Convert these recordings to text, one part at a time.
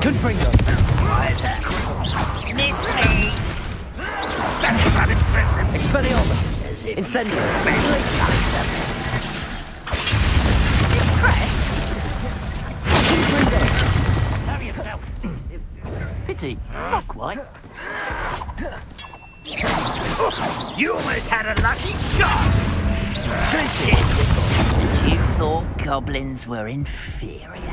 Confringo. Missed me. That's not impressive. Expelliarmus. Incendio. Impressed? Confringo. How yourself? Pity, not quite. You almost had a lucky shot. You thought goblins were inferior.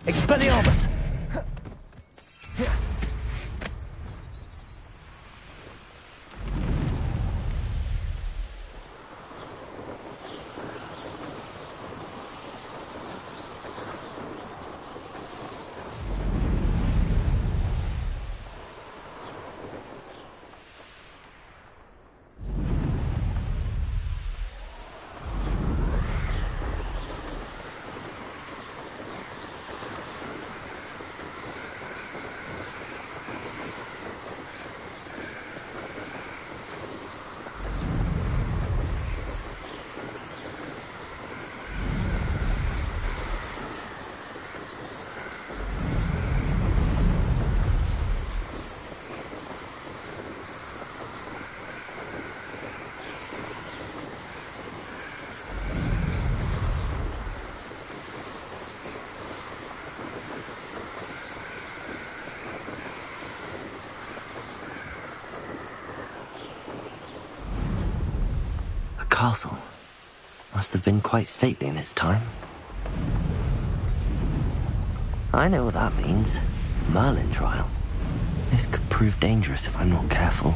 Expelliarmus. Castle must have been quite stately in its time. I know what that means. Merlin trial. This could prove dangerous if I'm not careful.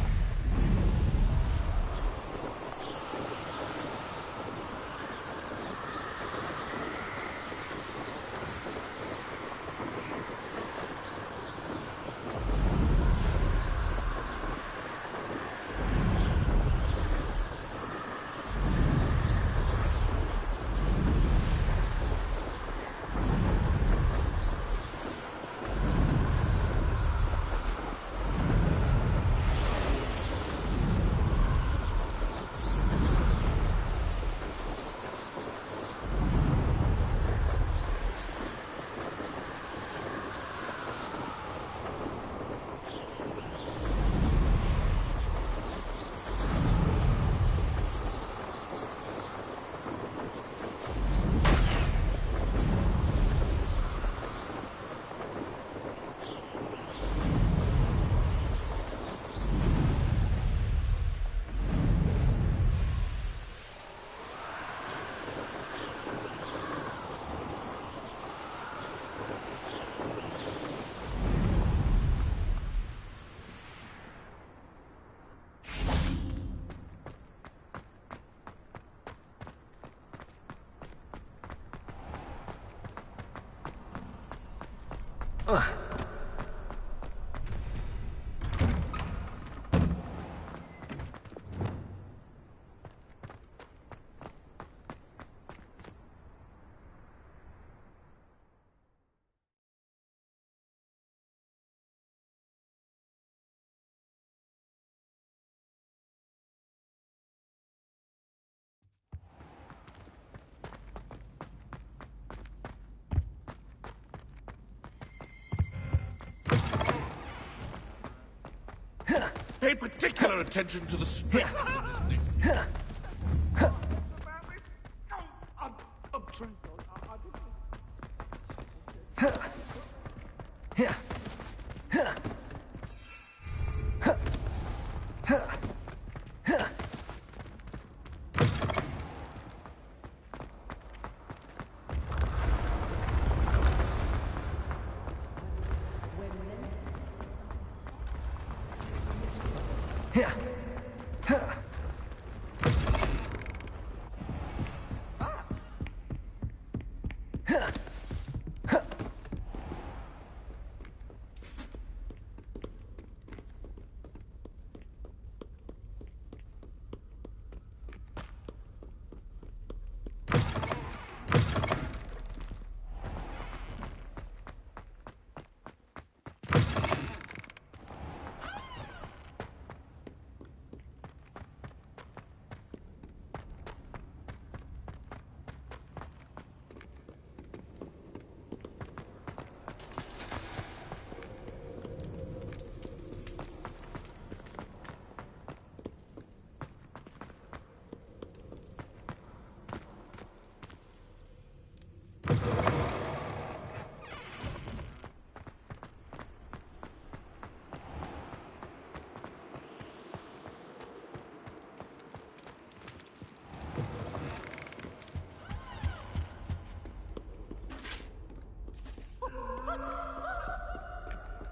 Pay particular attention to the strength of this thing. I'm trying.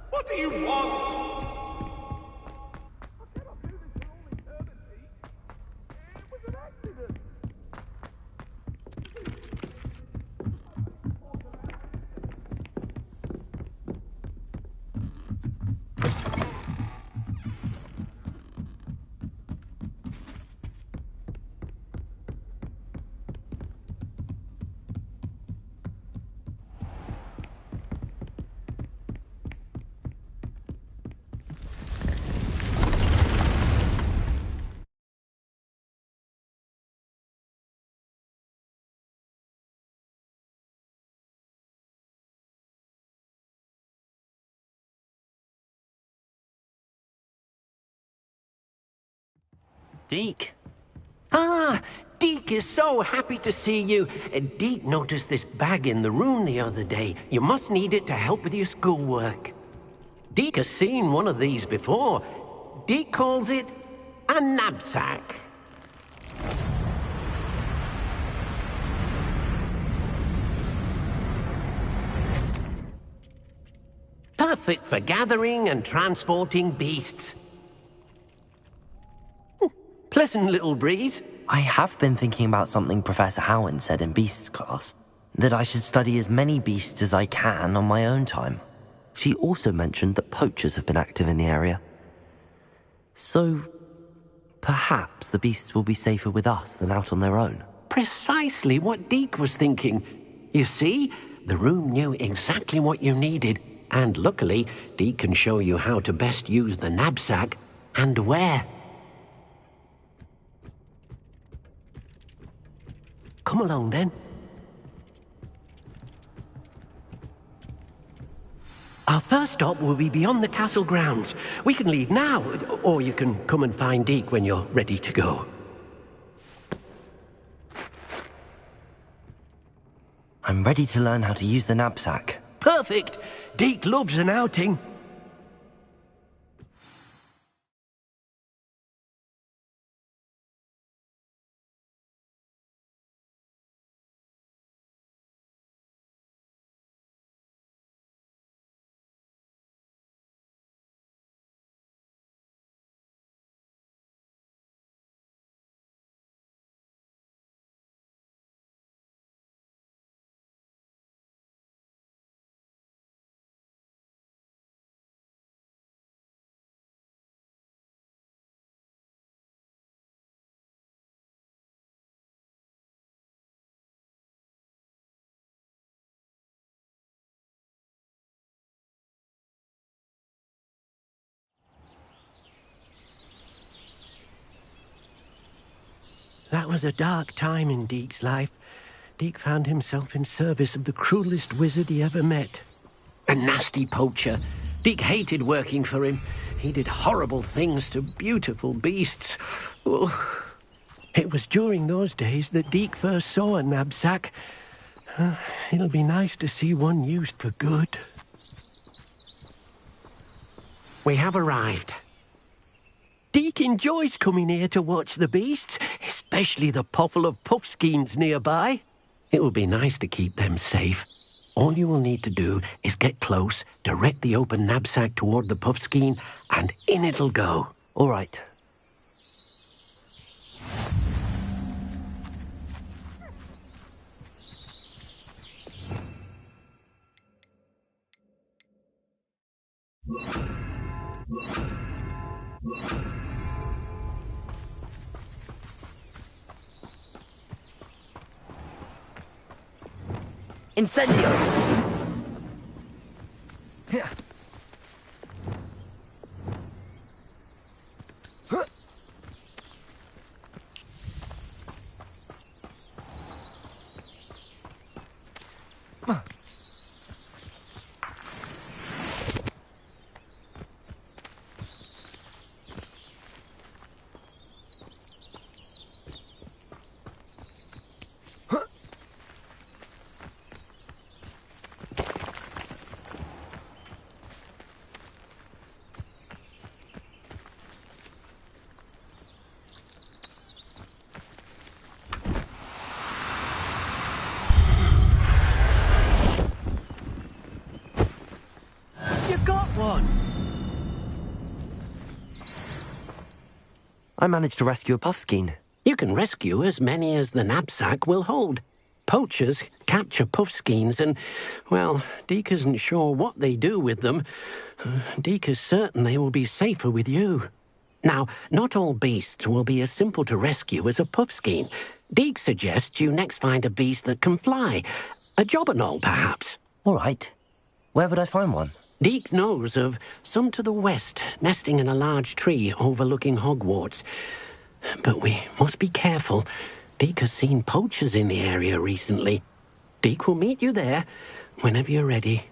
What do you want? I cannot do this for all eternity. It was an accident. Deke! Ah, Deke is so happy to see you. Deke noticed this bag in the room the other day. You must need it to help with your schoolwork. Deke has seen one of these before. Deke calls it a knapsack. Perfect for gathering and transporting beasts. Pleasant little breeze. I have been thinking about something Professor Howen said in Beasts class, that I should study as many beasts as I can on my own time. She also mentioned that poachers have been active in the area. So, perhaps the beasts will be safer with us than out on their own. Precisely what Deke was thinking. You see, the room knew exactly what you needed, and luckily, Deke can show you how to best use the knapsack and where. Come along, then. Our first stop will be beyond the castle grounds. We can leave now, or you can come and find Deke when you're ready to go. I'm ready to learn how to use the knapsack. Perfect! Deke loves an outing. That was a dark time in Deke's life. Deke found himself in service of the cruelest wizard he ever met. A nasty poacher. Deke hated working for him. He did horrible things to beautiful beasts. Oh. It was during those days that Deke first saw a knapsack. It'll be nice to see one used for good. We have arrived. Deke enjoys coming here to watch the beasts, especially the poffle of puffskeins nearby. It will be nice to keep them safe. All you will need to do is get close, direct the open knapsack toward the puffskein, and in it'll go. All right. Incendio! You got one! I managed to rescue a puffskein. You can rescue as many as the knapsack will hold. Poachers capture puffskeins and, well, Deke isn't sure what they do with them. Deke is certain they will be safer with you. Now, not all beasts will be as simple to rescue as a puffskein. Deke suggests you next find a beast that can fly. A jobberknoll, perhaps. All right. Where would I find one? Deke knows of some to the west, nesting in a large tree overlooking Hogwarts. But we must be careful. Deke has seen poachers in the area recently. Deke will meet you there whenever you're ready.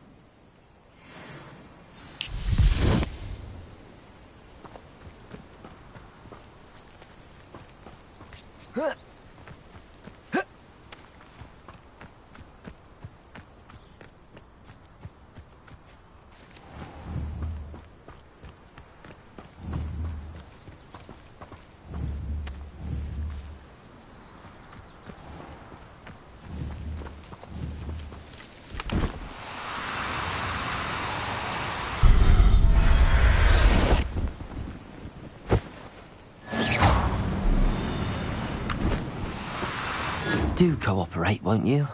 Do cooperate, won't you?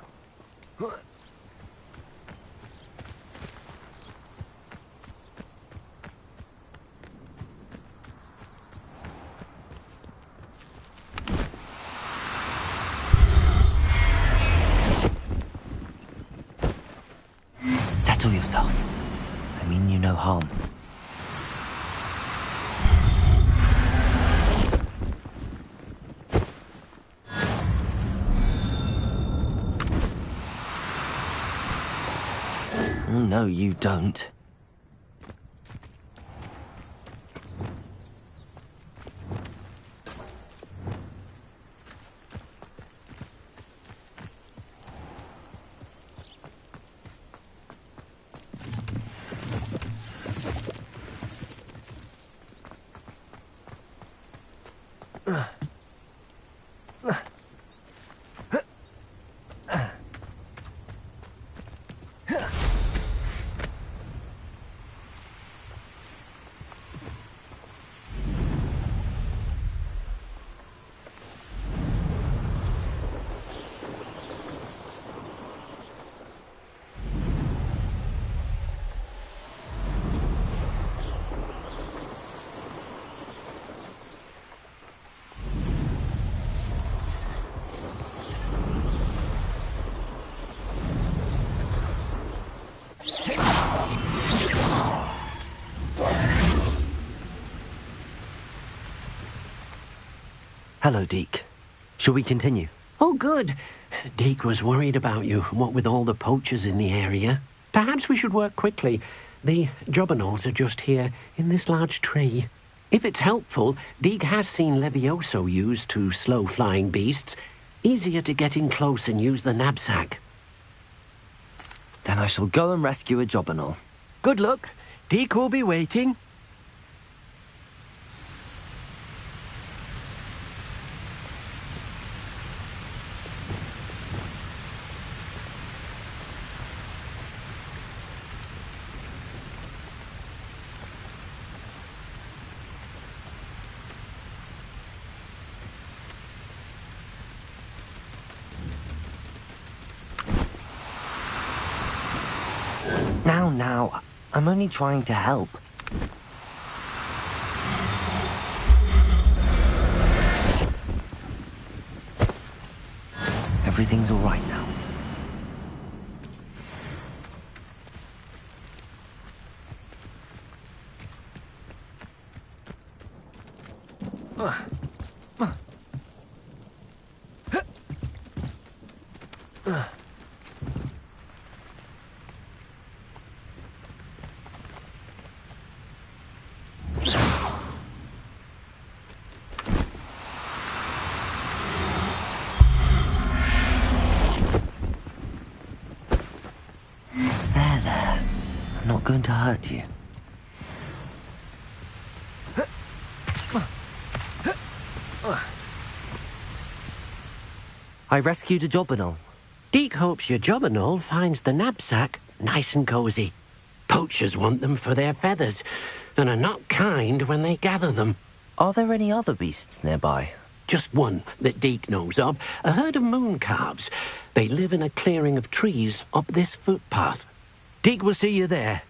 Settle yourself. I mean you no harm. No, you don't. Hello, Deke. Shall we continue? Oh, good. Deke was worried about you, what with all the poachers in the area. Perhaps we should work quickly. The Jobberknolls are just here, in this large tree. If it's helpful, Deke has seen Levioso used to slow flying beasts. Easier to get in close and use the knapsack. Then I shall go and rescue a Jobberknoll. Good luck. Deke will be waiting. Now, I'm only trying to help. Everything's all right now. I'm not going to hurt you. I rescued a Jobberknoll. Deke hopes your Jobberknoll finds the knapsack nice and cozy. Poachers want them for their feathers, and are not kind when they gather them. Are there any other beasts nearby? Just one that Deke knows of, a herd of moon calves. They live in a clearing of trees up this footpath. Deke will see you there.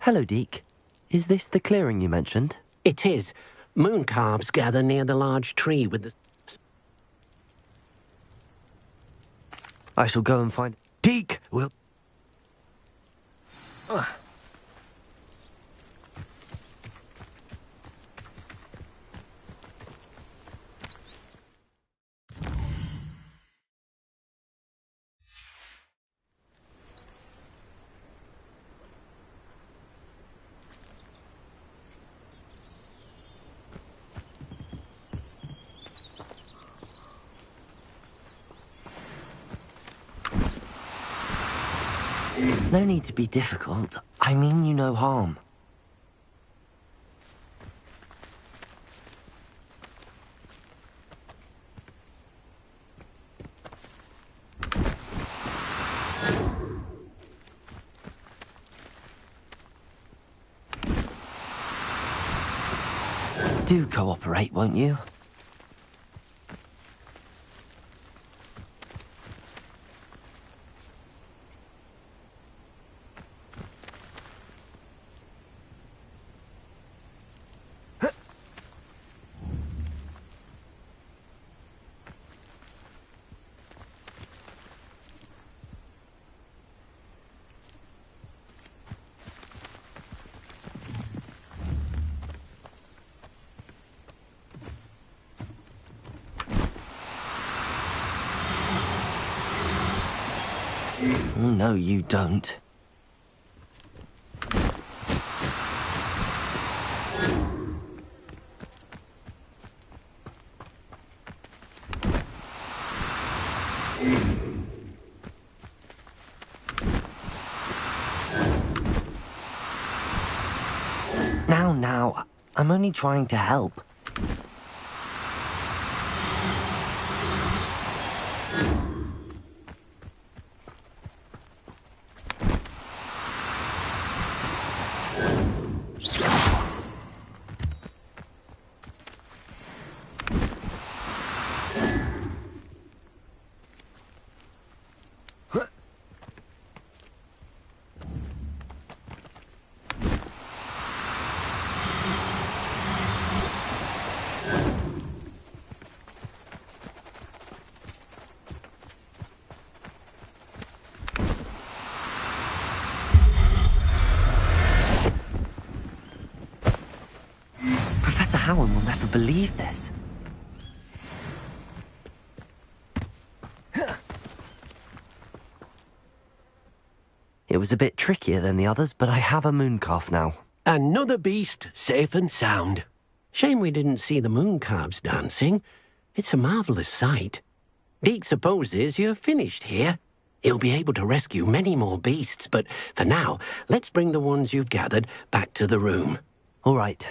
Hello, Deke. Is this the clearing you mentioned? It is. Moon calves gather near the large tree with the... I shall go and find... Deke will... No need to be difficult. I mean you no harm. Do cooperate, won't you? No, you don't. Now, I'm only trying to help. Professor Howard will never believe this. It was a bit trickier than the others, but I have a mooncalf now. Another beast, safe and sound. Shame we didn't see the mooncalves dancing. It's a marvellous sight. Deke supposes you're finished here. He'll be able to rescue many more beasts, but for now, let's bring the ones you've gathered back to the room. All right.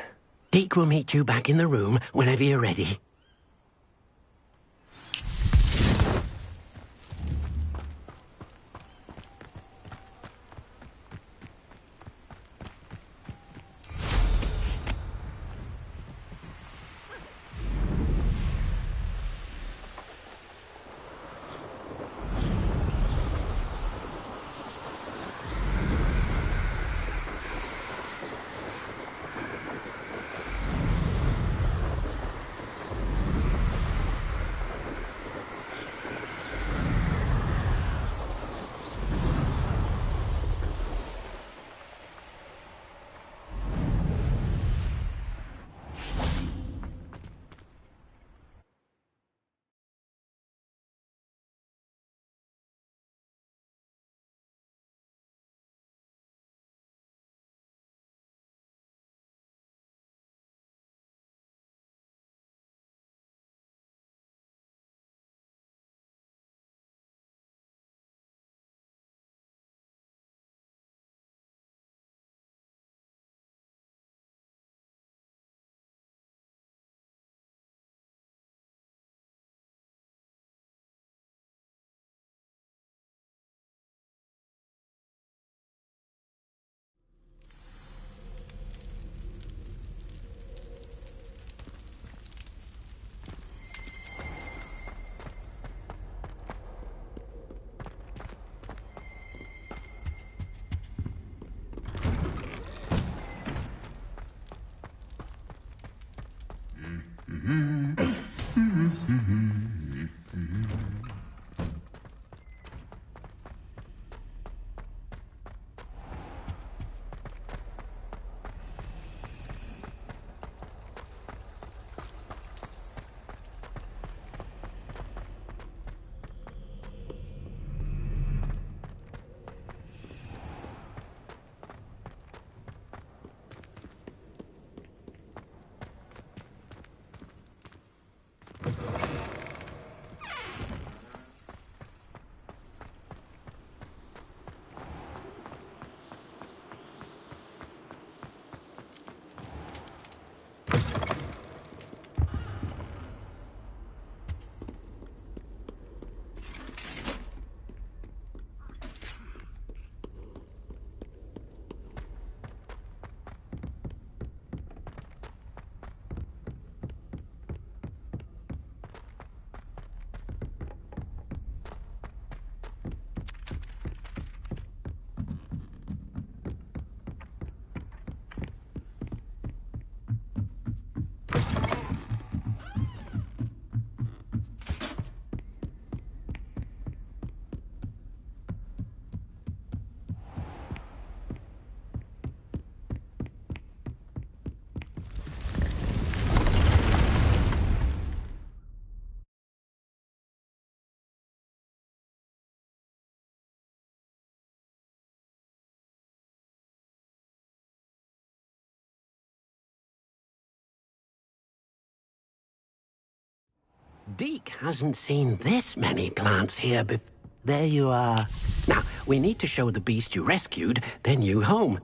Deke will meet you back in the room whenever you're ready. Deke hasn't seen this many plants here before. There you are. Now, we need to show the beast you rescued their new home.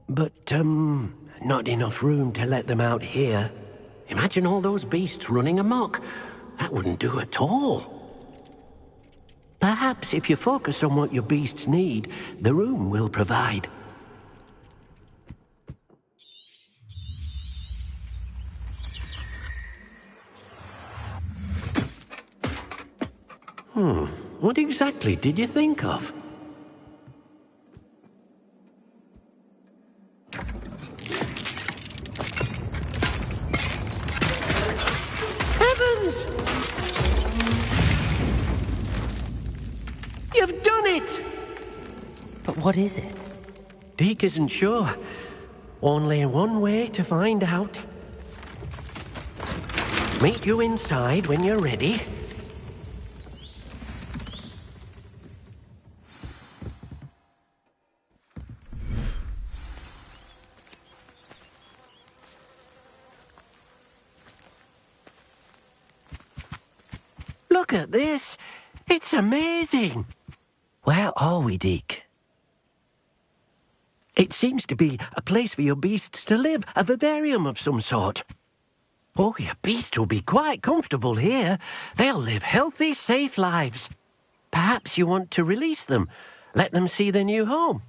But, not enough room to let them out here. Imagine all those beasts running amok. That wouldn't do at all. Perhaps if you focus on what your beasts need, the room will provide. What exactly did you think of? Heavens! You've done it! But what is it? Deke isn't sure. Only one way to find out. Meet you inside when you're ready. Look at this. It's amazing. Where are we, Deke? It seems to be a place for your beasts to live, a vivarium of some sort. Oh, your beasts will be quite comfortable here. They'll live healthy, safe lives. Perhaps you want to release them, let them see their new home.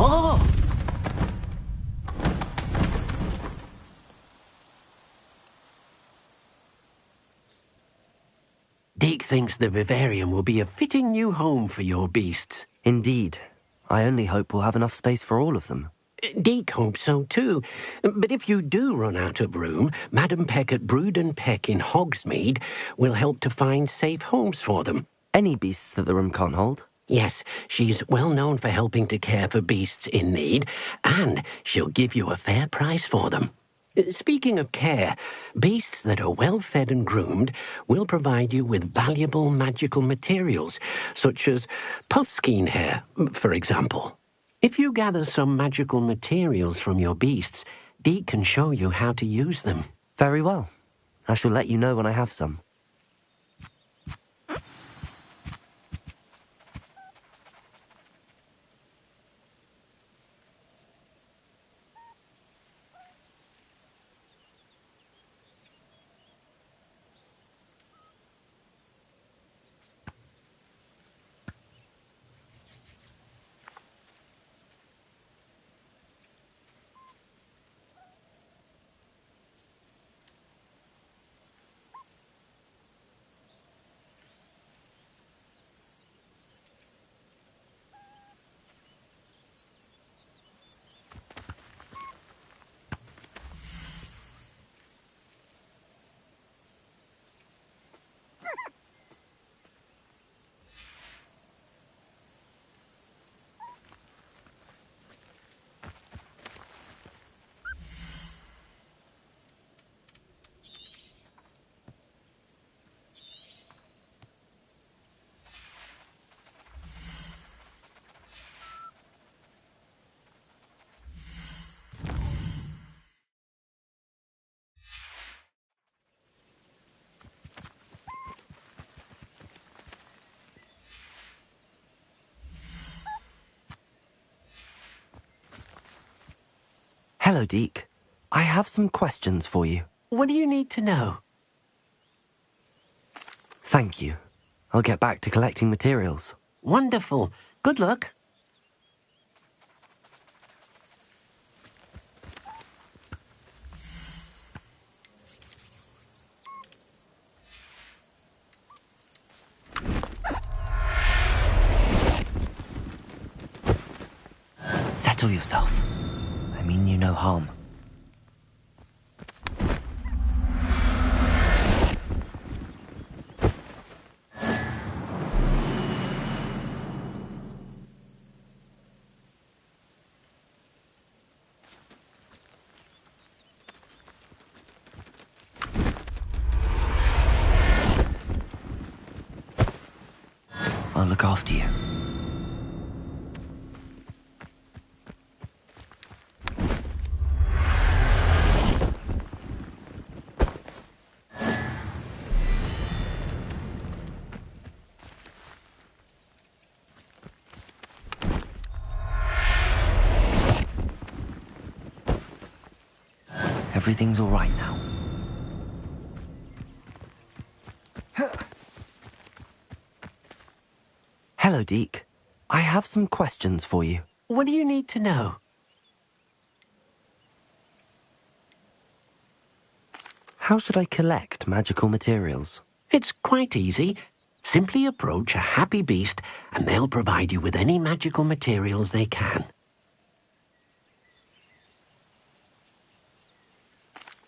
Oh! Deke thinks the vivarium will be a fitting new home for your beasts. Indeed. I only hope we'll have enough space for all of them. Deke hopes so too. But if you do run out of room, Madam Peck at Brood and Peck in Hogsmeade will help to find safe homes for them. Any beasts that the room can't hold? Yes, she's well known for helping to care for beasts in need, and she'll give you a fair price for them. Speaking of care, beasts that are well fed and groomed will provide you with valuable magical materials, such as puffskein hair, for example. If you gather some magical materials from your beasts, Deke can show you how to use them. Very well. I shall let you know when I have some. Hello, Deke. I have some questions for you. What do you need to know? Thank you. I'll get back to collecting materials. Wonderful. Good luck. Settle yourself. I mean you no harm. I'll look after you. Everything's all right now. Hello, Deke. I have some questions for you. What do you need to know? How should I collect magical materials? It's quite easy. Simply approach a happy beast and they'll provide you with any magical materials they can.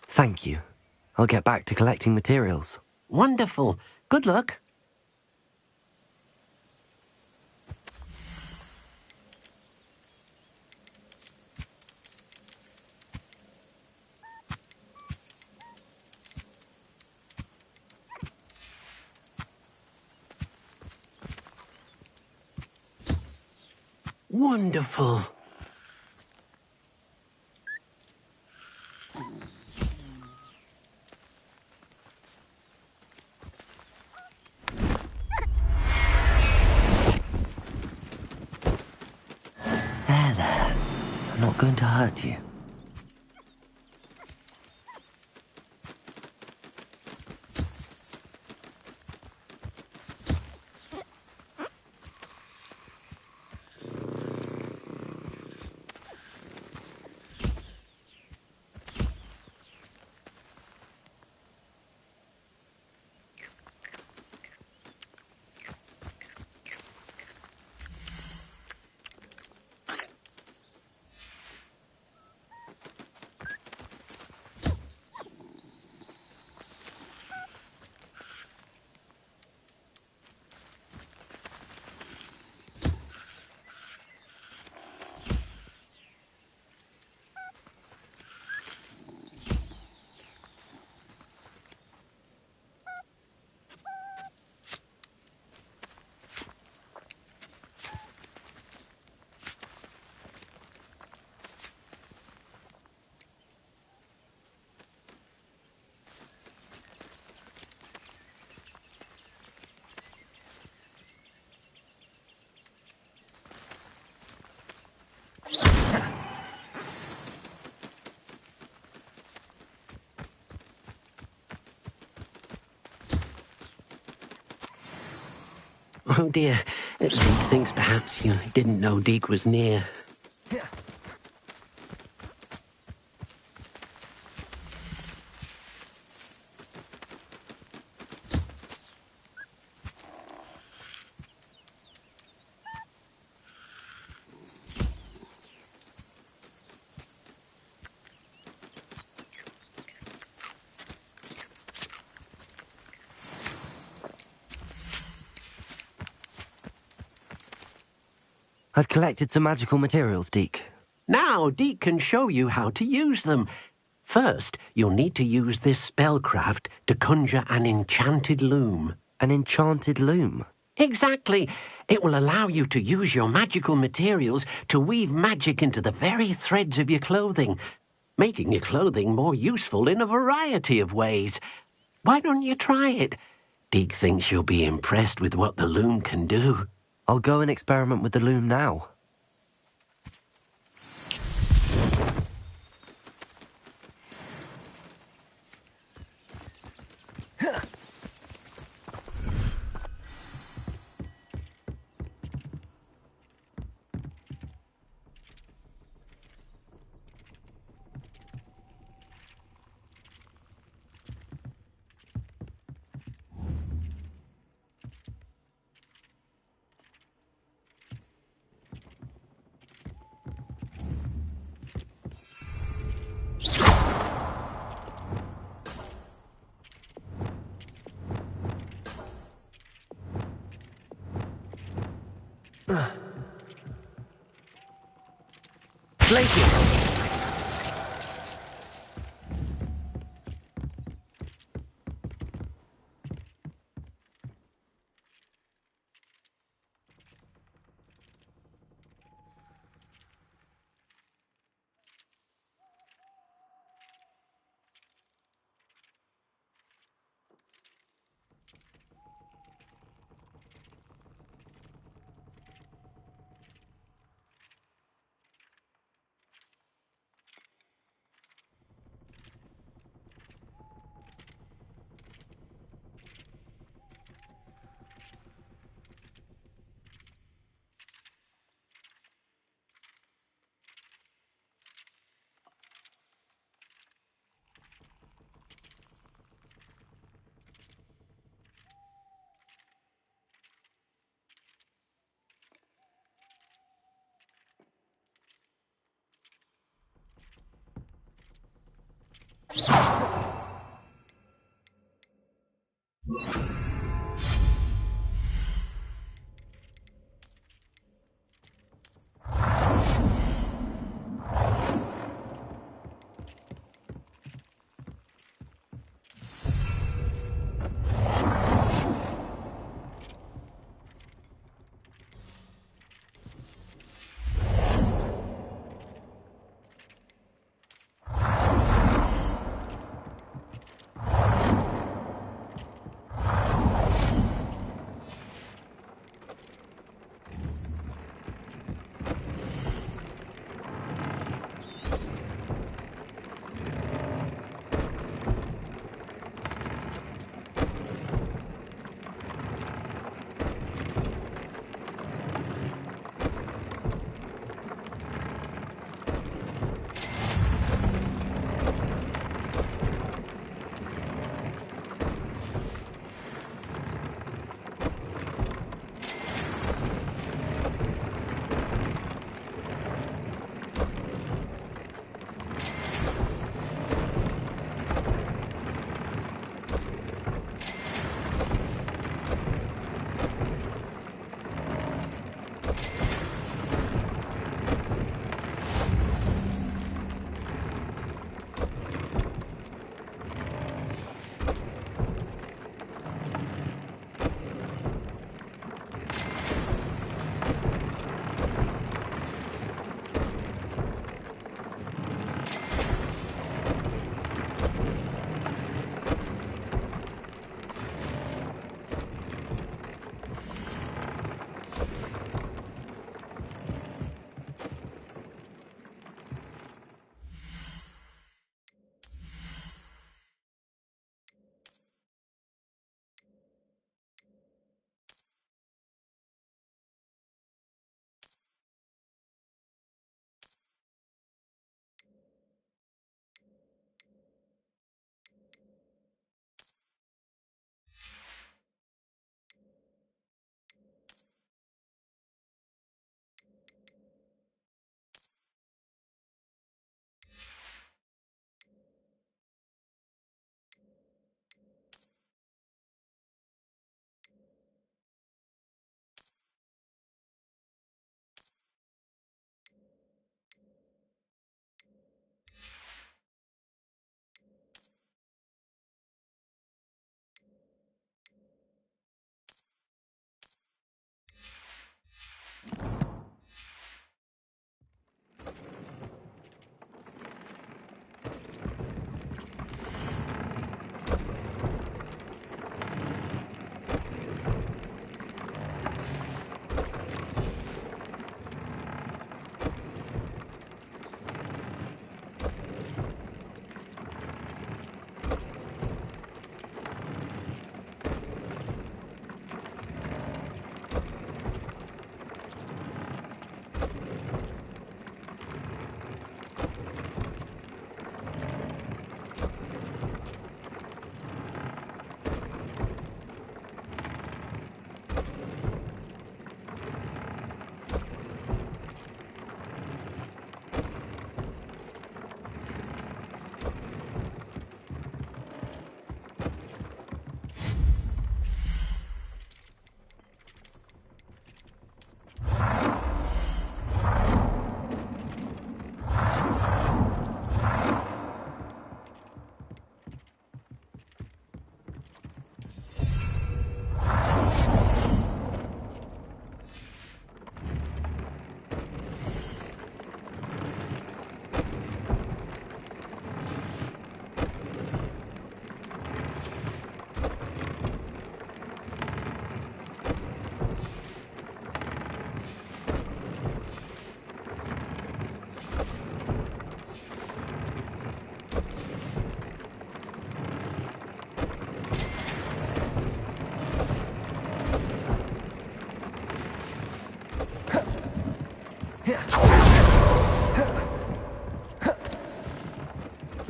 Thank you. I'll get back to collecting materials. Wonderful. Good luck. Wonderful. There. I'm not going to hurt you. Oh dear. Deke thinks perhaps you didn't know Deke was near. I've collected some magical materials, Deke. Now Deke can show you how to use them. First, you'll need to use this spellcraft to conjure an enchanted loom. An enchanted loom. Exactly. It will allow you to use your magical materials to weave magic into the very threads of your clothing, making your clothing more useful in a variety of ways. Why don't you try it? Deke thinks you'll be impressed with what the loom can do. I'll go and experiment with the loom now. Glacius!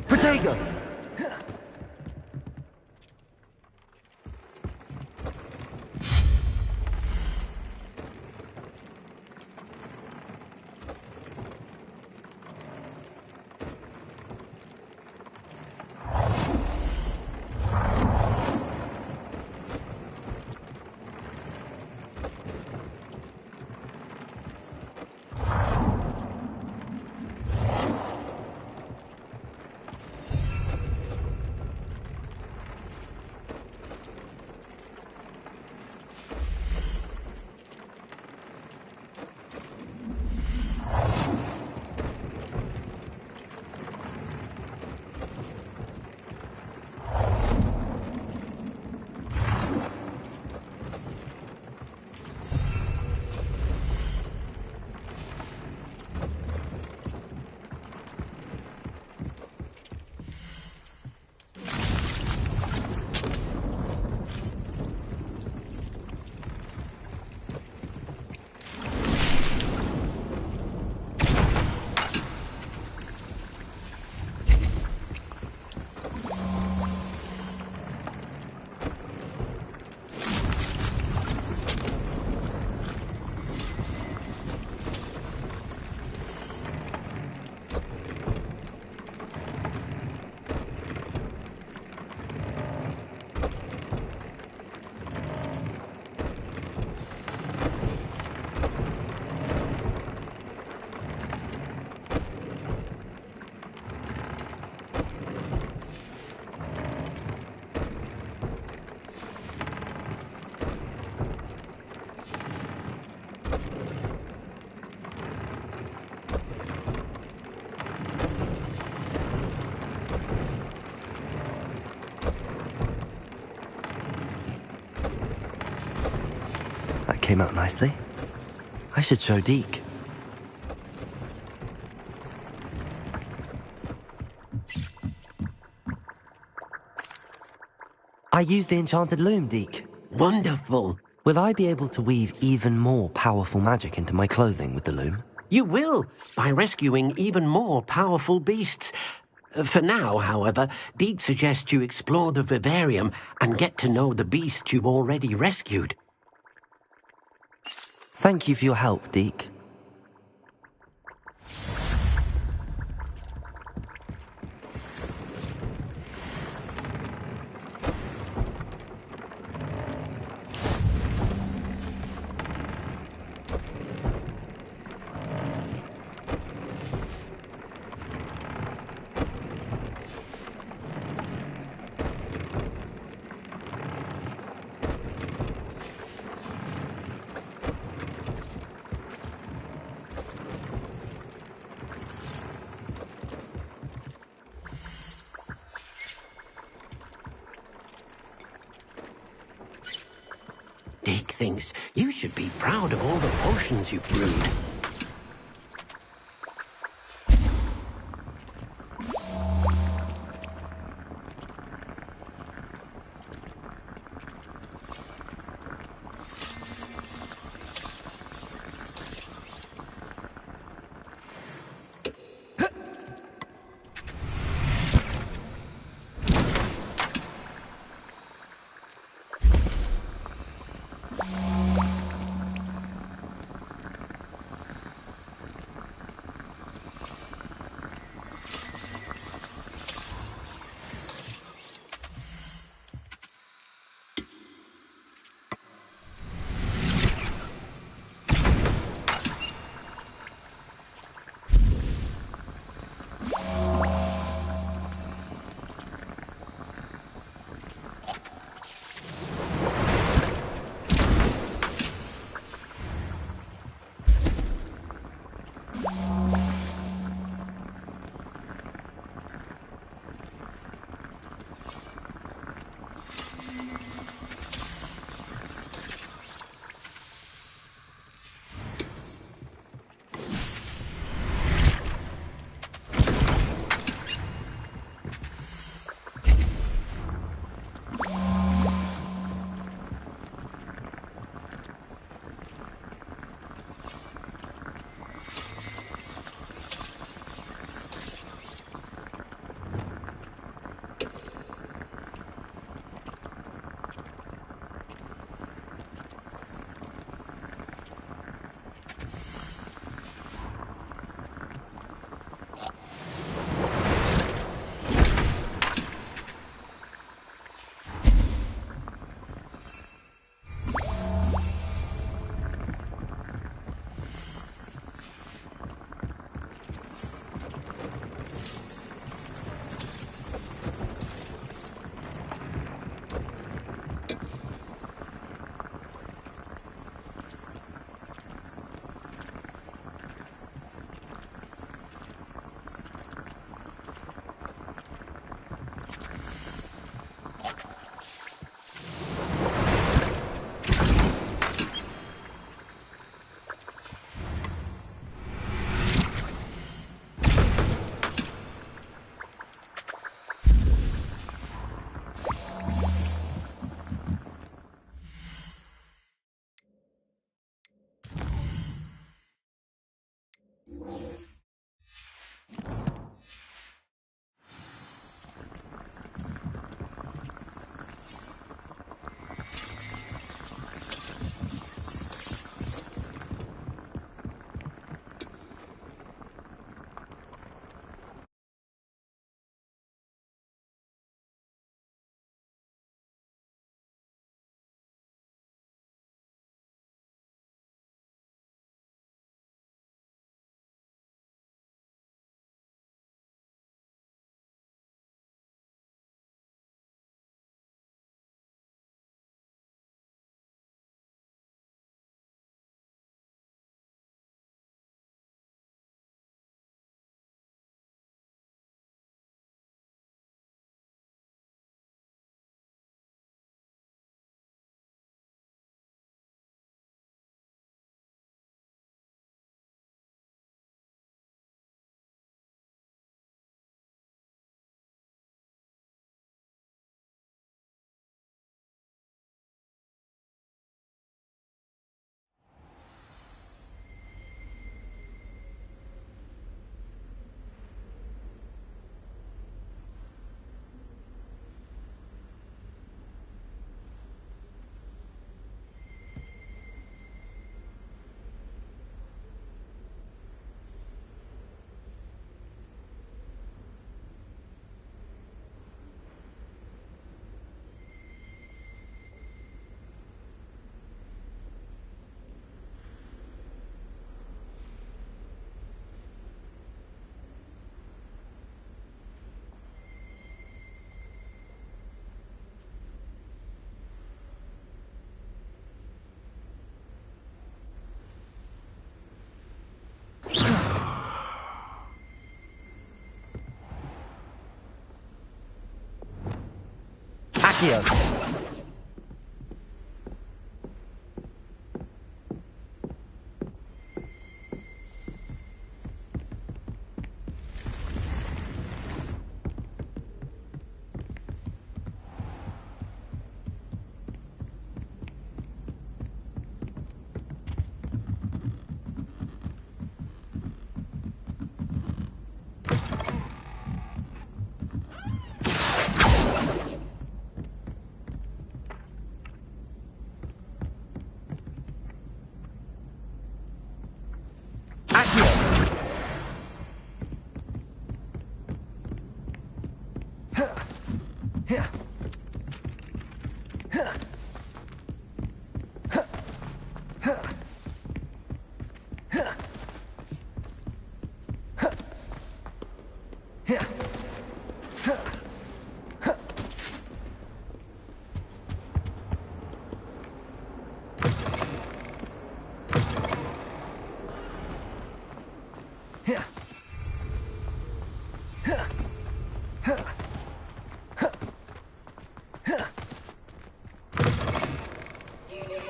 Protego! That came out nicely. I should show Deke. I used the enchanted loom, Deke. Wonderful. Will I be able to weave even more powerful magic into my clothing with the loom? You will, by rescuing even more powerful beasts. For now, however, Deke suggests you explore the vivarium and get to know the beasts you've already rescued. Thank you for your help, Deke. Deke thinks you should be proud of all the potions you've brewed. Accio.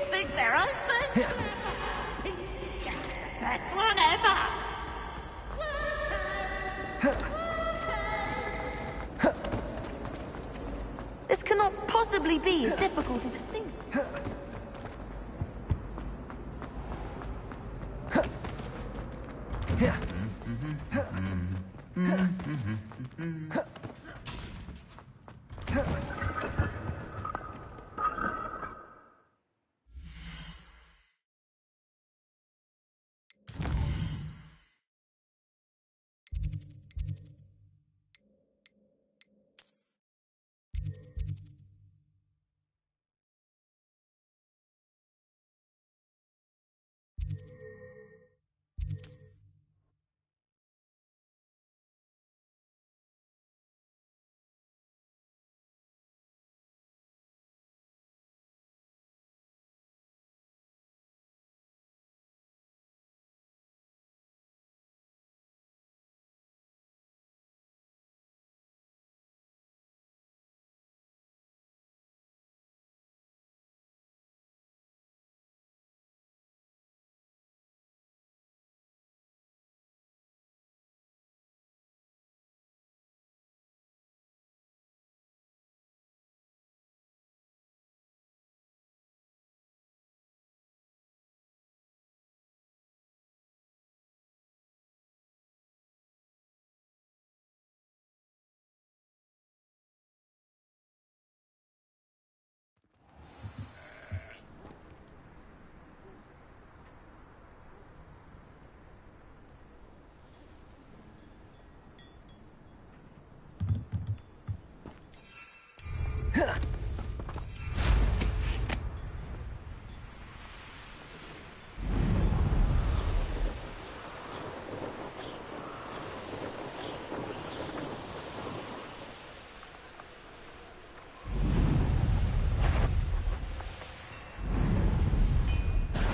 Think they're answered? Best one ever! This cannot possibly be as difficult as it seems.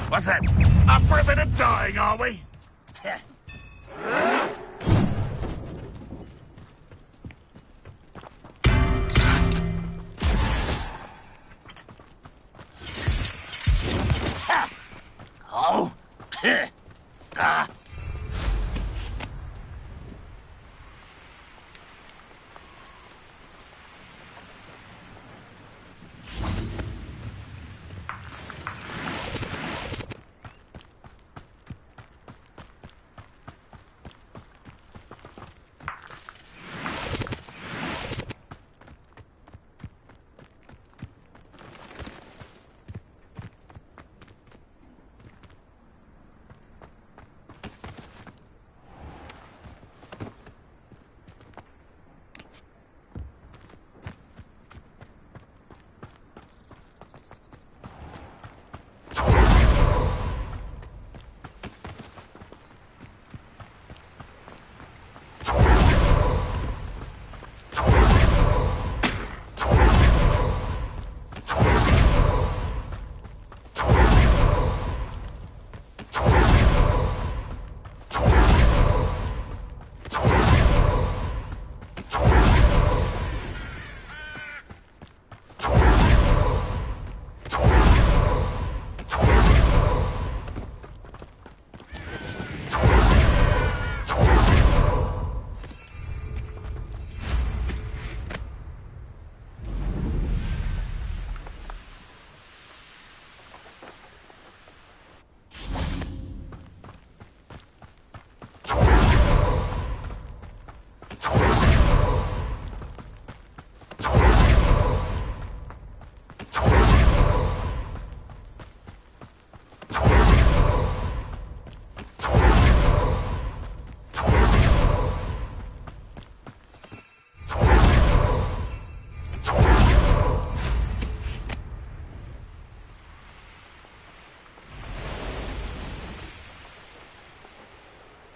What's that? Up for a bit of dying, are we? Oh! Ah!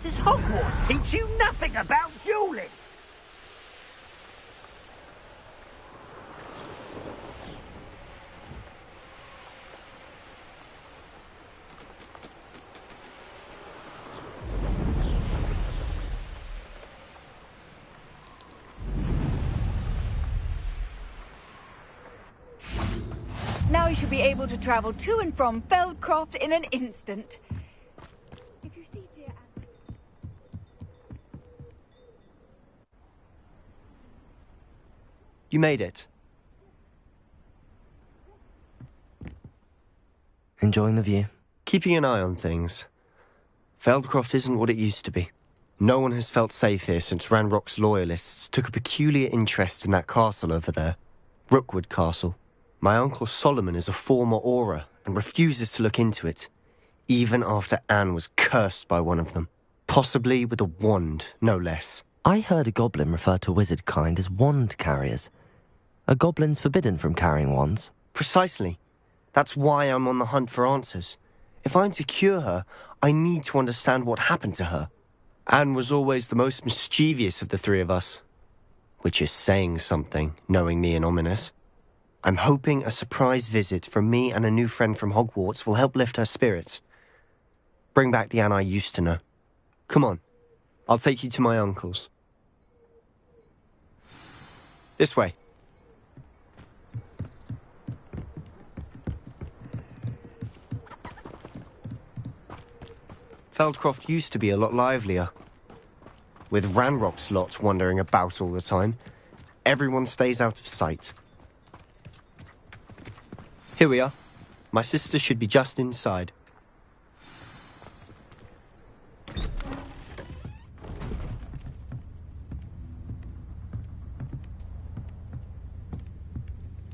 Does Hogwarts teach you nothing about dueling? Now you should be able to travel to and from Feldcroft in an instant. If you see dear Anne... You made it. Enjoying the view? Keeping an eye on things. Feldcroft isn't what it used to be. No one has felt safe here since Ranrock's loyalists took a peculiar interest in that castle over there. Rookwood Castle. My uncle Solomon is a former Auror and refuses to look into it, even after Anne was cursed by one of them. Possibly with a wand, no less. I heard a goblin refer to wizard kind as wand carriers. Are goblins forbidden from carrying wands? Precisely. That's why I'm on the hunt for answers. If I'm to cure her, I need to understand what happened to her. Anne was always the most mischievous of the three of us. Which is saying something, knowing me and Ominous. I'm hoping a surprise visit from me and a new friend from Hogwarts will help lift her spirits. Bring back the Anne I used to know. Come on, I'll take you to my uncle's. This way. Feldcroft used to be a lot livelier. With Ranrock's lot wandering about all the time, everyone stays out of sight. Here we are. My sister should be just inside.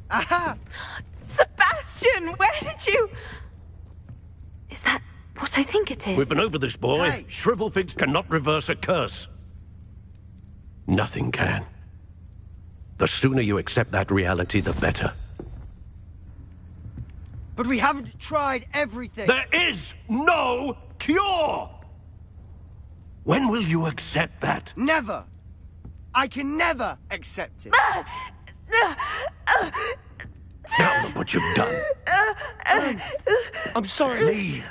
Aha! Sebastian, where did you... Is that what I think it is? We've been over this, boy. Hey. Shrivelfigs cannot reverse a curse. Nothing can. The sooner you accept that reality, the better. But we haven't tried everything. There is no cure! When will you accept that? Never. I can never accept it. Now look what you've done. I'm sorry. Leave.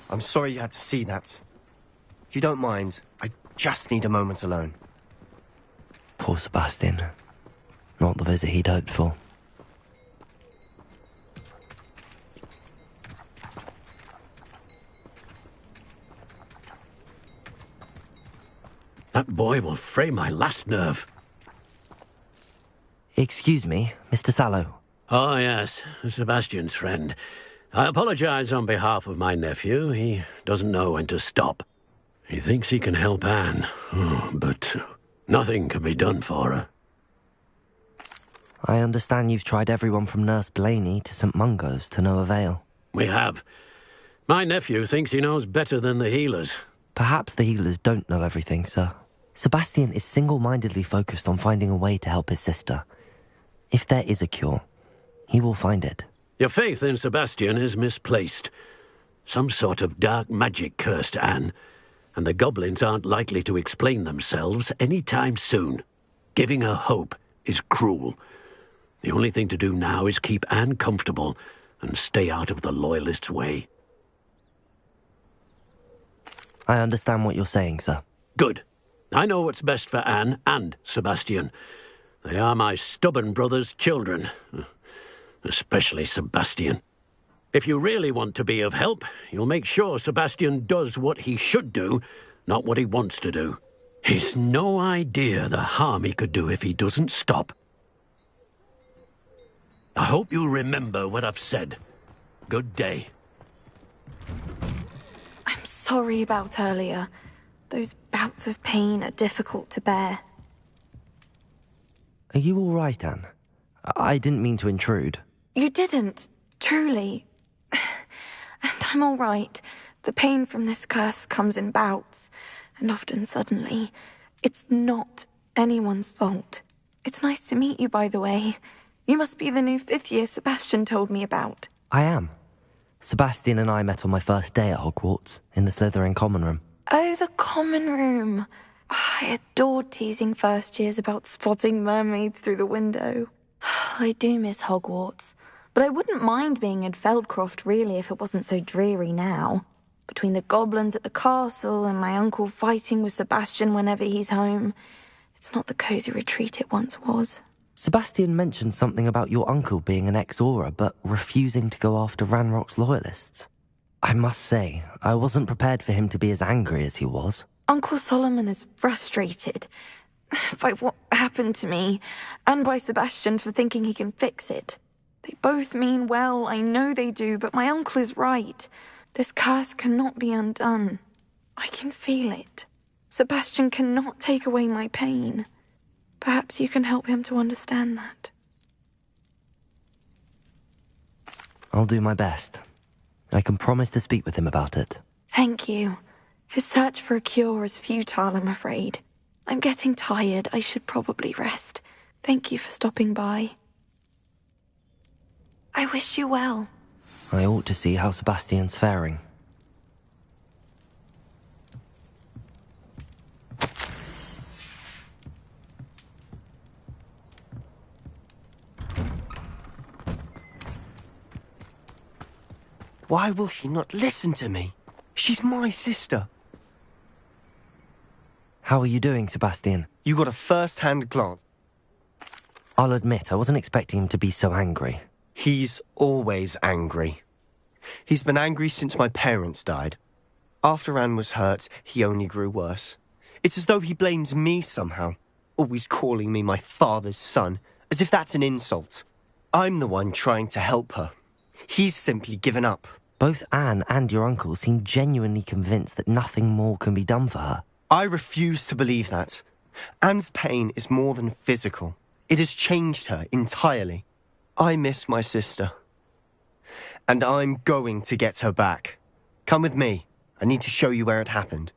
I'm sorry you had to see that. If you don't mind, I just need a moment alone. Poor Sebastian. Not the visit he'd hoped for. That boy will fray my last nerve. Excuse me, Mr. Sallow. Oh, yes, Sebastian's friend. I apologize on behalf of my nephew. He doesn't know when to stop. He thinks he can help Anne, but nothing can be done for her. I understand you've tried everyone from Nurse Blaney to St. Mungo's to no avail. We have. My nephew thinks he knows better than the healers. Perhaps the healers don't know everything, sir. Sebastian is single-mindedly focused on finding a way to help his sister. If there is a cure, he will find it. Your faith in Sebastian is misplaced. Some sort of dark magic cursed Anne, and the goblins aren't likely to explain themselves any time soon. Giving her hope is cruel. The only thing to do now is keep Anne comfortable and stay out of the Loyalists' way. I understand what you're saying, sir. Good. I know what's best for Anne and Sebastian. They are my stubborn brother's children. Especially Sebastian. If you really want to be of help, you'll make sure Sebastian does what he should do, not what he wants to do. He's no idea the harm he could do if he doesn't stop. I hope you remember what I've said. Good day. I'm sorry about earlier. Those bouts of pain are difficult to bear. Are you all right, Anne? I didn't mean to intrude. You didn't, truly. And I'm all right. The pain from this curse comes in bouts, and often suddenly. It's not anyone's fault. It's nice to meet you, by the way. You must be the new 5th year Sebastian told me about. I am. Sebastian and I met on my first day at Hogwarts, in the Slytherin common room. Oh, the common room. I adored teasing first years about spotting mermaids through the window. I do miss Hogwarts, but I wouldn't mind being in Feldcroft really if it wasn't so dreary now. Between the goblins at the castle and my uncle fighting with Sebastian whenever he's home, it's not the cosy retreat it once was. Sebastian mentioned something about your uncle being an ex-Auror, but refusing to go after Ranrock's loyalists. I must say, I wasn't prepared for him to be as angry as he was. Uncle Solomon is frustrated by what happened to me, and by Sebastian for thinking he can fix it. They both mean well, I know they do, but my uncle is right. This curse cannot be undone. I can feel it. Sebastian cannot take away my pain. Perhaps you can help him to understand that. I'll do my best. I can promise to speak with him about it. Thank you. His search for a cure is futile, I'm afraid. I'm getting tired. I should probably rest. Thank you for stopping by. I wish you well. I ought to see how Sebastian's faring. Why will he not listen to me? She's my sister. How are you doing, Sebastian? You got a first-hand glance. I'll admit, I wasn't expecting him to be so angry. He's always angry. He's been angry since my parents died. After Anne was hurt, he only grew worse. It's as though he blames me somehow, always calling me my father's son, as if that's an insult. I'm the one trying to help her. He's simply given up. Both Anne and your uncle seem genuinely convinced that nothing more can be done for her. I refuse to believe that. Anne's pain is more than physical. It has changed her entirely. I miss my sister. And I'm going to get her back. Come with me. I need to show you where it happened.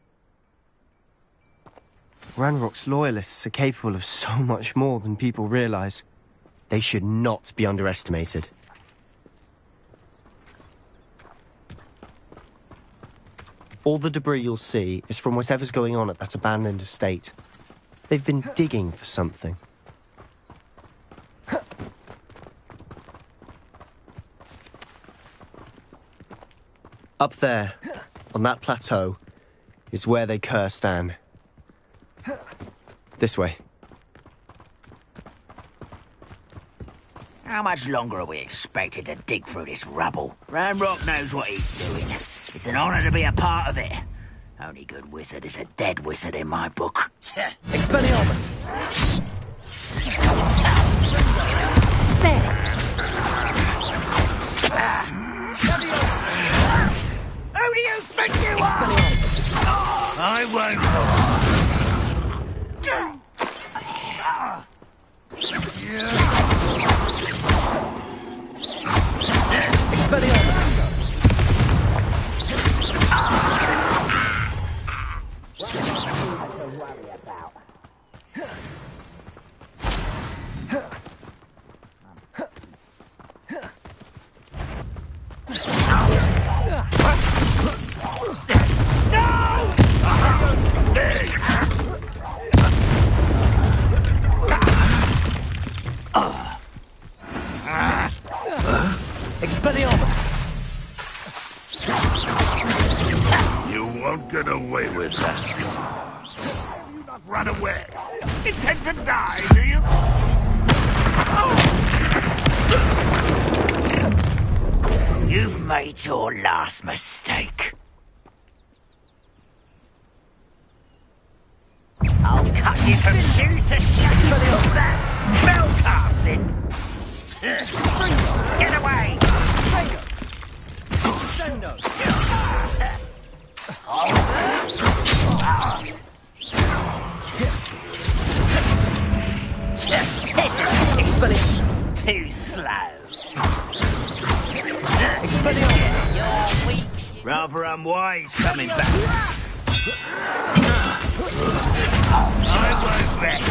Ranrock's loyalists are capable of so much more than people realize. They should not be underestimated. All the debris you'll see is from whatever's going on at that abandoned estate. They've been digging for something. Up there, on that plateau, is where they cursed Anne. This way. How much longer are we expected to dig through this rubble? Ranrock knows what he's doing. It's an honor to be a part of it. Only good wizard is a dead wizard in my book. Expelliarmus! Who do you think you are? I won't. Expelliarmus! Expelliarmus! You won't get away with that. You not run away. Intend to die, do you? You've made your last mistake. I'll cut you from shoes to shackles of that spell casting. Get away! Expelliarmus! Too slow. Expelliarmus! Rather unwise coming back. I won't rest.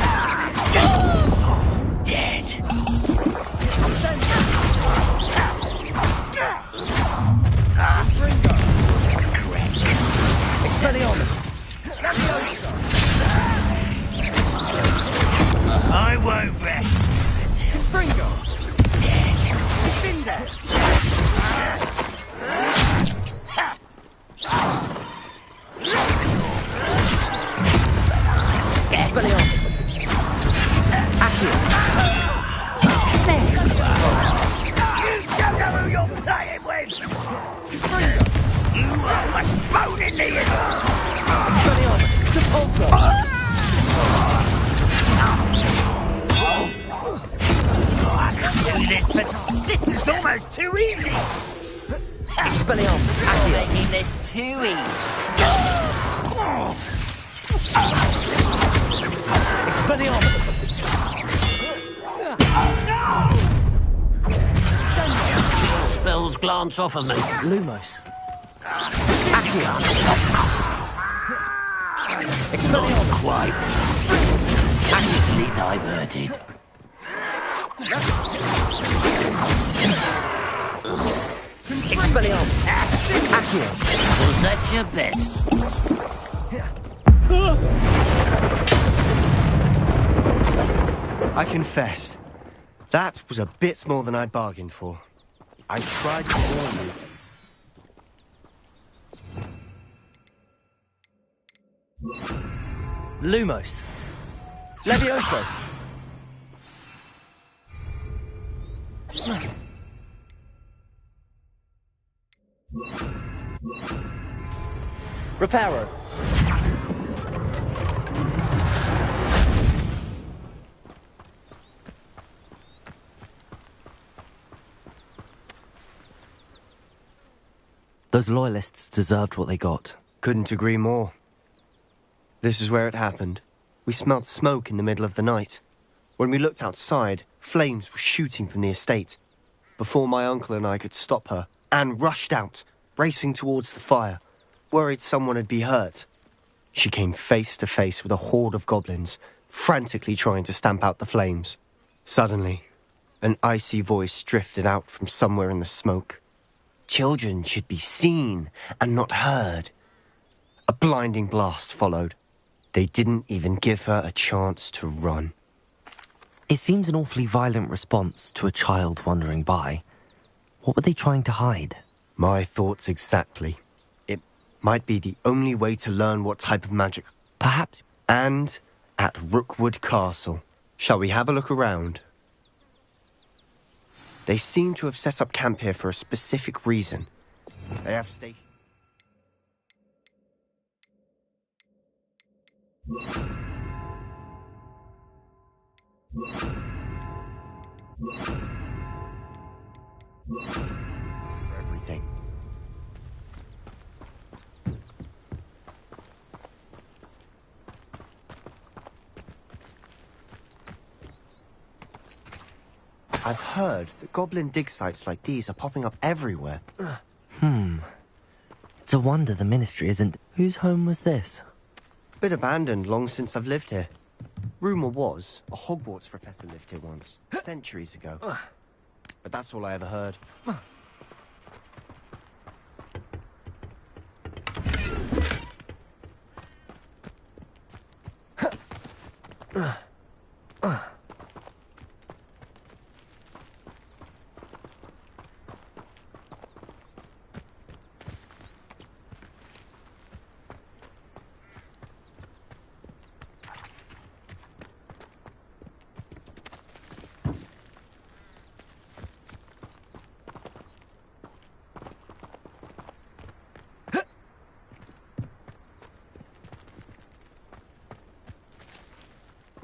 I won't rest. Springo! Dead. Been there! Expelliarmus! Accio! You don't know who you're playing with! You are what's bone in the Expelliarmus! Depulso! I can do this, but this is almost too easy! Expelliarmus! Accio! Making this too easy. Expelliarmus! Spells glance off of me. Lumos! Accio! Expelliarmus! Quite. Easily diverted. Expelliarmus! Accio! Was that your best? I confess, that was a bit more than I bargained for. I tried to warn you. Lumos! Levioso! Reparo! Those loyalists deserved what they got. Couldn't agree more. This is where it happened. We smelled smoke in the middle of the night. When we looked outside, flames were shooting from the estate. Before my uncle and I could stop her, Anne rushed out, racing towards the fire, worried someone had been hurt. She came face to face with a horde of goblins, frantically trying to stamp out the flames. Suddenly, an icy voice drifted out from somewhere in the smoke. Children should be seen and not heard. A blinding blast followed. They didn't even give her a chance to run. It seems an awfully violent response to a child wandering by. What were they trying to hide? My thoughts exactly. It might be the only way to learn what type of magic. Perhaps. And at Rookwood Castle. Shall we have a look around? They seem to have set up camp here for a specific reason. They have stations. Everything. I've heard that goblin dig sites like these are popping up everywhere. It's a wonder the ministry isn't... Whose home was this? Been abandoned long since I've lived here. Rumour was a Hogwarts professor lived here once, centuries ago. But that's all I ever heard.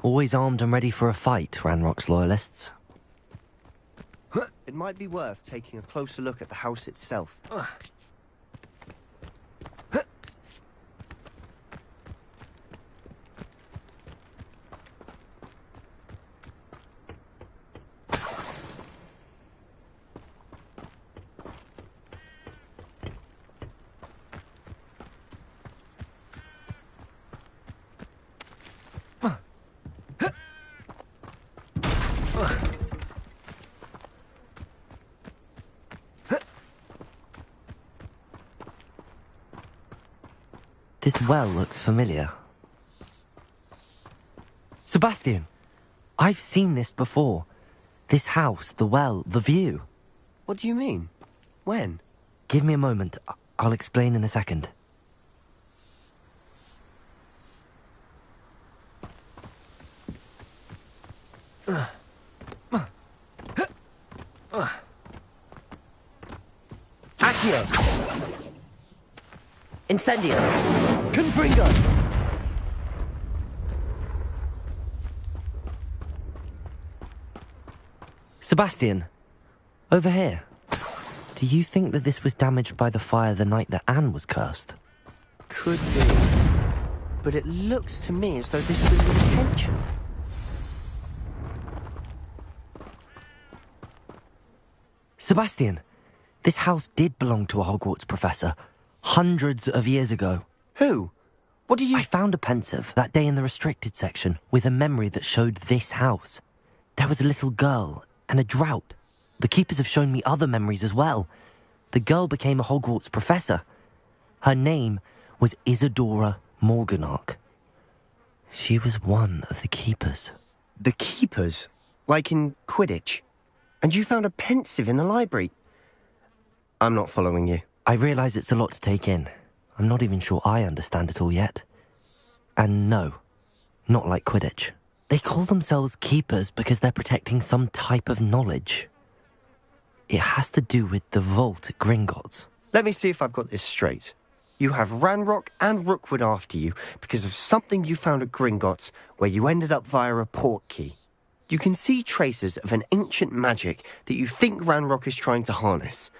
Always armed and ready for a fight, Ranrock's loyalists. It might be worth taking a closer look at the house itself. This well looks familiar. Sebastian, I've seen this before. This house, the well, the view. What do you mean? When? Give me a moment. I'll explain in a second. Accio! Incendio! Confringo! Sebastian, over here. Do you think that this was damaged by the fire the night that Anne was cursed? Could be. But it looks to me as though this was intentional. Sebastian, this house did belong to a Hogwarts professor, hundreds of years ago. Who? What do you... I found a pensive that day in the restricted section with a memory that showed this house. There was a little girl and a drought. The keepers have shown me other memories as well. The girl became a Hogwarts professor. Her name was Isadora Morganach. She was one of the keepers. The keepers? Like in Quidditch? And you found a pensive in the library? I'm not following you. I realise it's a lot to take in. I'm not even sure I understand it all yet. And no, not like Quidditch. They call themselves keepers because they're protecting some type of knowledge. It has to do with the vault at Gringotts. Let me see if I've got this straight. You have Ranrock and Rookwood after you because of something you found at Gringotts where you ended up via a portkey. You can see traces of an ancient magic that you think Ranrock is trying to harness.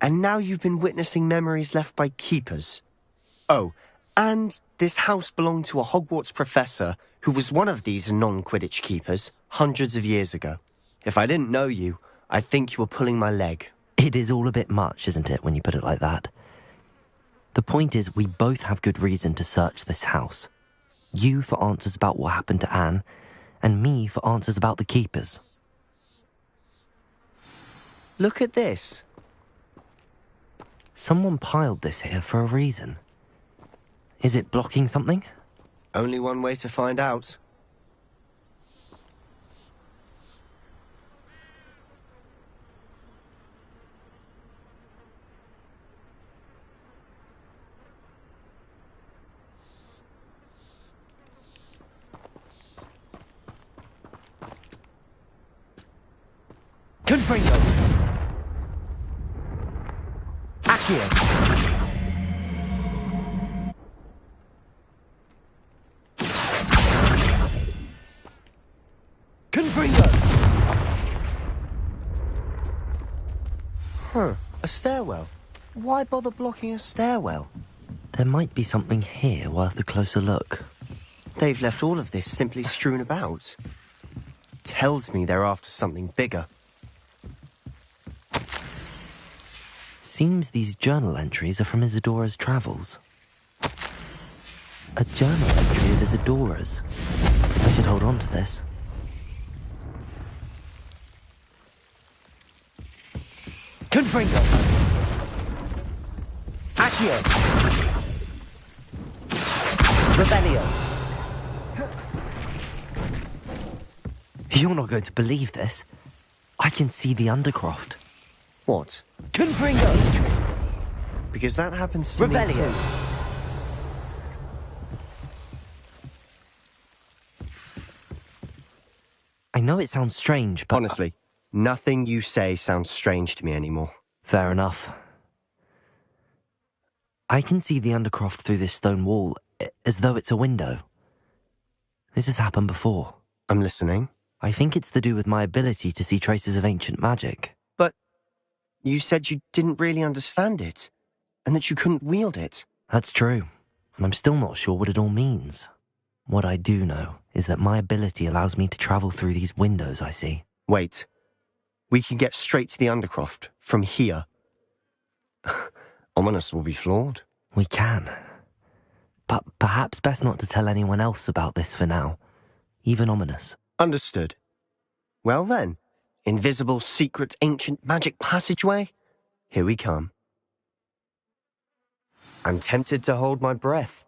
And now you've been witnessing memories left by keepers. Oh, and this house belonged to a Hogwarts professor who was one of these non-Quidditch keepers hundreds of years ago. If I didn't know you, I'd think you were pulling my leg. It is all a bit much, isn't it, when you put it like that? The point is, we both have good reason to search this house. You for answers about what happened to Anne, and me for answers about the keepers. Look at this. Someone piled this here for a reason. Is it blocking something? Only one way to find out. Confringo! Accio! Confringo! A stairwell. Why bother blocking a stairwell? There might be something here worth a closer look. They've left all of this simply strewn about. Tells me they're after something bigger. Seems these journal entries are from Isadora's travels. A journal entry of Isadora's. I should hold on to this. Confringo! Accio! Rebellion! You're not going to believe this. I can see the Undercroft. What? Confringo! Because that happens to me Rebellion! too. I know it sounds strange, but... Honestly, nothing you say sounds strange to me anymore. Fair enough. I can see the Undercroft through this stone wall, as though it's a window. This has happened before. I'm listening. I think it's to do with my ability to see traces of ancient magic. But you said you didn't really understand it, and that you couldn't wield it. That's true, and I'm still not sure what it all means. What I do know is that my ability allows me to travel through these windows I see. Wait. We can get straight to the Undercroft from here. Ominis will be floored. We can. But perhaps best not to tell anyone else about this for now. Even Ominis. Understood. Well then, invisible, secret, ancient magic passageway? Here we come. I'm tempted to hold my breath.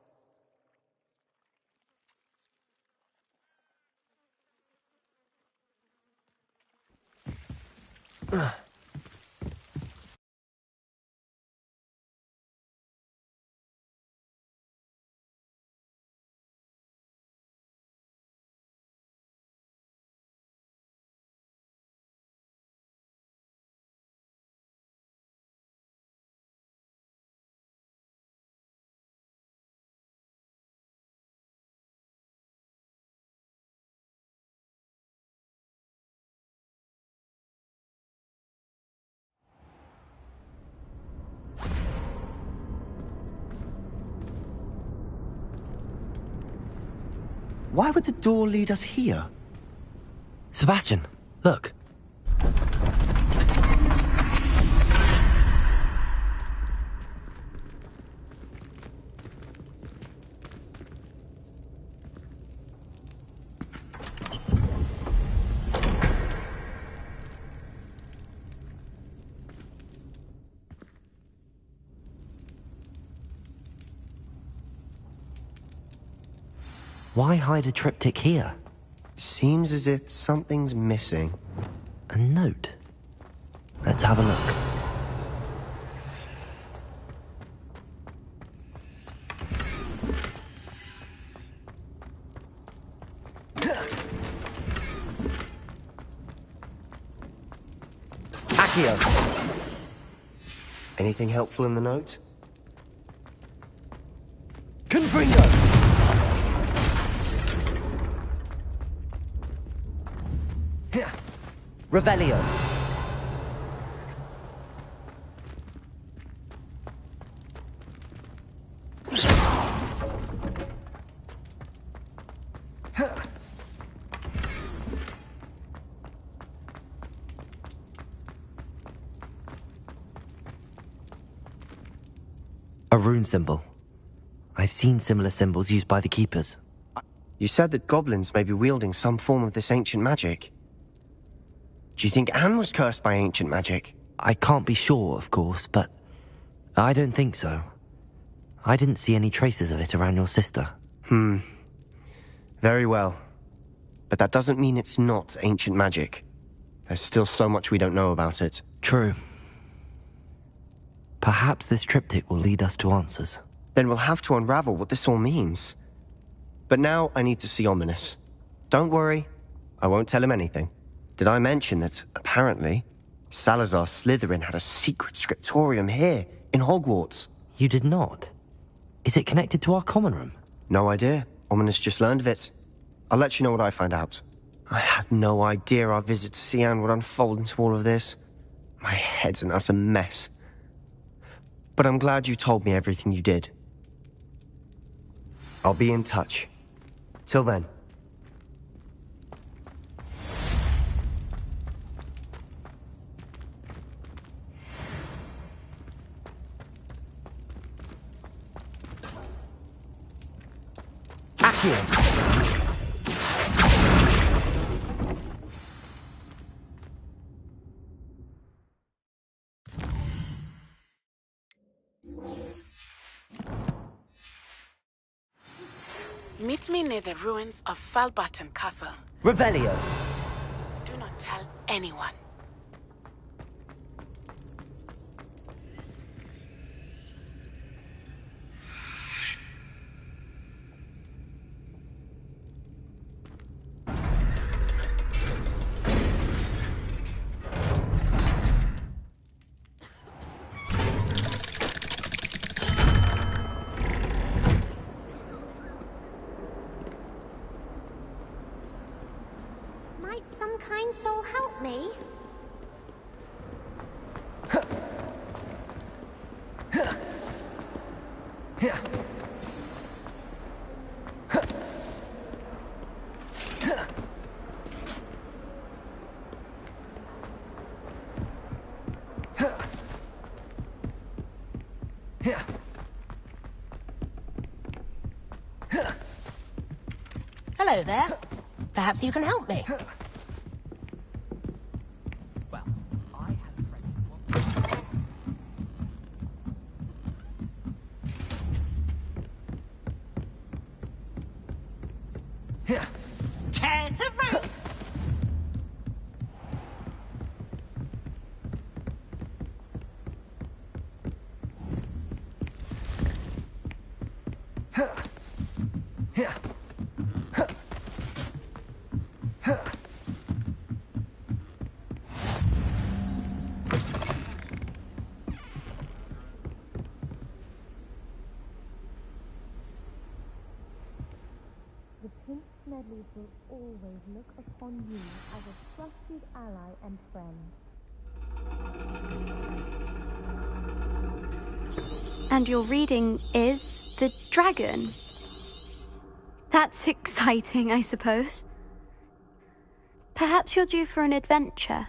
Why would the door lead us here? Sebastian, look. Why hide a triptych here? Seems as if something's missing. A note. Let's have a look. Accio! Anything helpful in the note? Confringo! Revelio. A rune symbol. I've seen similar symbols used by the Keepers. You said that goblins may be wielding some form of this ancient magic. Do you think Anne was cursed by ancient magic? I can't be sure, of course, but I don't think so. I didn't see any traces of it around your sister. Very well. But that doesn't mean it's not ancient magic. There's still so much we don't know about it. True. Perhaps this triptych will lead us to answers. Then we'll have to unravel what this all means. But now I need to see Ominis. Don't worry, I won't tell him anything. Did I mention that, apparently, Salazar Slytherin had a secret scriptorium here, in Hogwarts? You did not? Is it connected to our common room? No idea. Ominis just learned of it. I'll let you know what I find out. I had no idea our visit to Cian would unfold into all of this. My head's an utter mess. But I'm glad you told me everything you did. I'll be in touch. Till then. Meet me near the ruins of Falbaton Castle. Revelio. Do not tell anyone. Might some kind soul help me? Hello there. Perhaps you can help me. Care to race? The Prince Smedleys will always look upon you as a trusted ally and friend. And your reading is The Dragon. That's exciting, I suppose. Perhaps you're due for an adventure.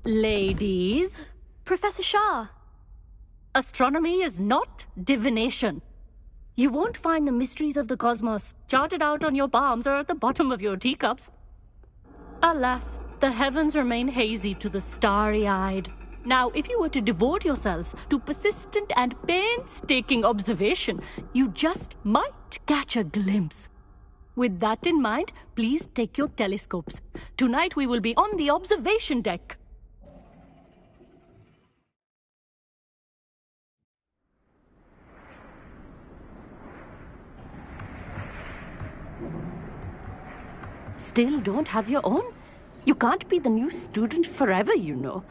Ladies. Professor Shah. Astronomy is not divination. You won't find the mysteries of the cosmos charted out on your palms or at the bottom of your teacups. Alas, the heavens remain hazy to the starry-eyed. Now, if you were to devote yourselves to persistent and painstaking observation, you just might catch a glimpse. With that in mind, please take your telescopes. Tonight we will be on the observation deck. Still don't have your own? You can't be the new student forever, you know.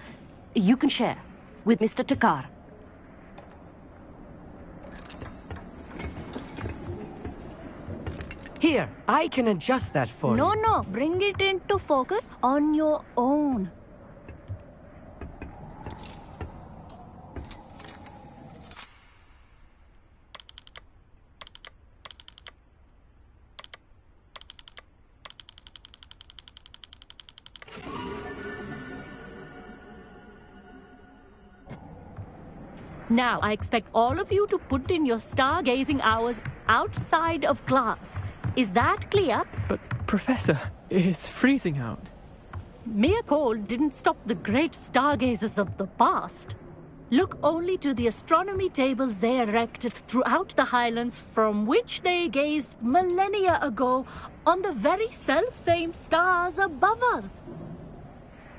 You can share with Mr. Takar. Here, I can adjust that for you. No, bring it into focus on your own. Now, I expect all of you to put in your stargazing hours outside of class. Is that clear? But, Professor, it's freezing out. Mere cold didn't stop the great stargazers of the past. Look only to the astronomy tables they erected throughout the highlands from which they gazed millennia ago on the very self-same stars above us.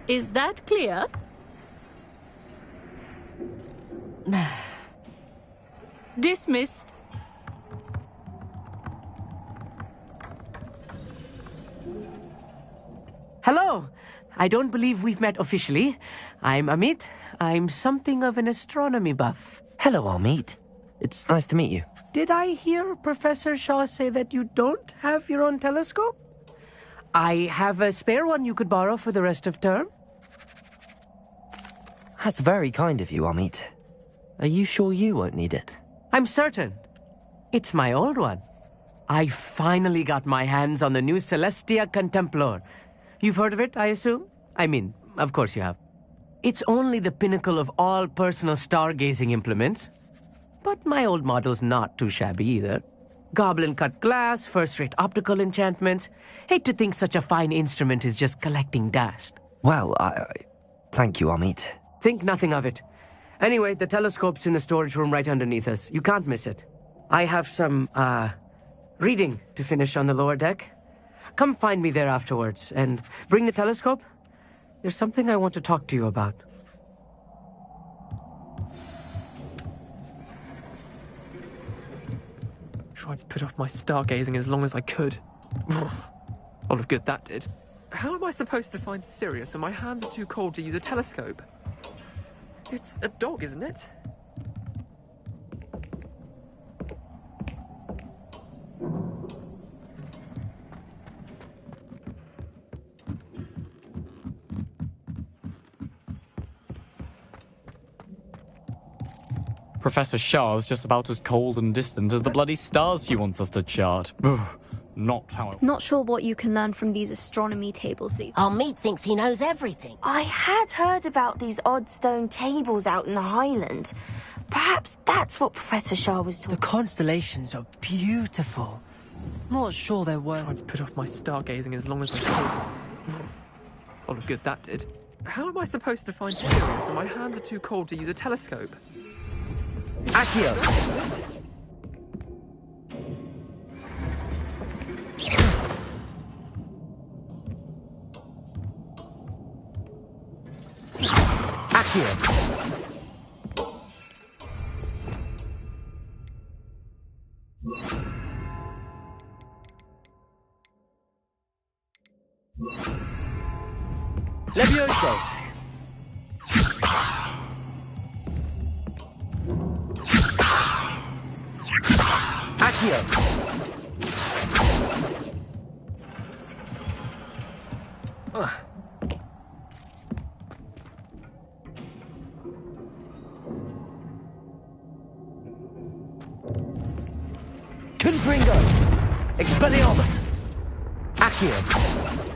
Is that clear? Dismissed. Hello. I don't believe we've met officially. I'm Amit. I'm something of an astronomy buff. Hello, Amit. It's nice to meet you. Did I hear Professor Shaw say that you don't have your own telescope? I have a spare one you could borrow for the rest of term. That's very kind of you, Amit. Are you sure you won't need it? I'm certain. It's my old one. I finally got my hands on the new Celestia Contemplar. You've heard of it, I assume? I mean, of course you have. It's only the pinnacle of all personal stargazing implements. But my old model's not too shabby either. Goblin-cut glass, first-rate optical enchantments. Hate to think such a fine instrument is just collecting dust. Well, thank you, Amit. Think nothing of it. Anyway, the telescope's in the storage room right underneath us. You can't miss it. I have some, reading to finish on the lower deck. Come find me there afterwards, and bring the telescope. There's something I want to talk to you about. Tried to put off my stargazing as long as I could. A lot of good that did. How am I supposed to find Sirius when my hands are too cold to use a telescope? It's a dog, isn't it? Professor Shah's just about as cold and distant as the bloody stars she wants us to chart. Not how it... Not sure what you can learn from these astronomy tables, Lee. Meat thinks he knows everything. I had heard about these odd stone tables out in the Highlands. Perhaps that's what Professor Shah was talking about. The constellations are beautiful. Not sure they were. Tried to put off my stargazing as long as I could. A lot of good that did. How am I supposed to find Sirius when my hands are too cold to use a telescope? Accio! Accio! Levioso! Accio! Confringo! Expelliarmus! Accio!